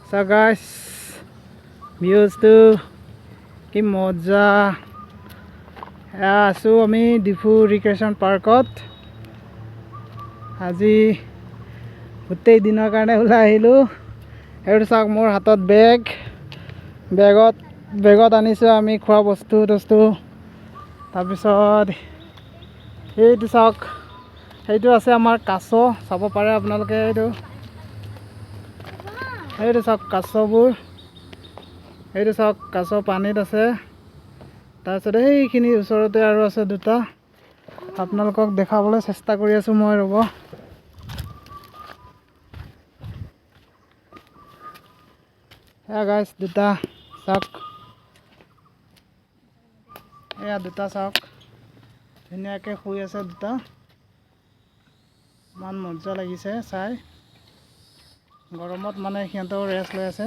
So guys, views to কি মজা আছো আমি ডিফু ৰিক্ৰিয়েশ্যন পাৰ্কত আজি গোটেই দিনৰ কাৰণে ওলাই আহিলোঁ। সেইটো চাওক মোৰ হাতত বেগত আনিছোঁ আমি খোৱা বস্তু তাৰপিছত সেইটো চাওক, সেইটো আছে আমাৰ কাছ, চাব পাৰে আপোনালোকে। সেইটো চাওক কাছবোৰ, সেইটো চাওক কাছ পানীত আছে। তাৰপিছত সেইখিনি ওচৰতে আৰু আছে দুটা, আপোনালোকক দেখাবলৈ চেষ্টা কৰি আছোঁ মই। ৰ'ব, এয়া গাইছ দুটা চাওক, এয়া দুটা চাওক ধুনীয়াকৈ শুই আছে দুটা, ইমান মজা লাগিছে চাই। গৰমত মানে সিহঁতেও ৰেষ্ট লৈ আছে।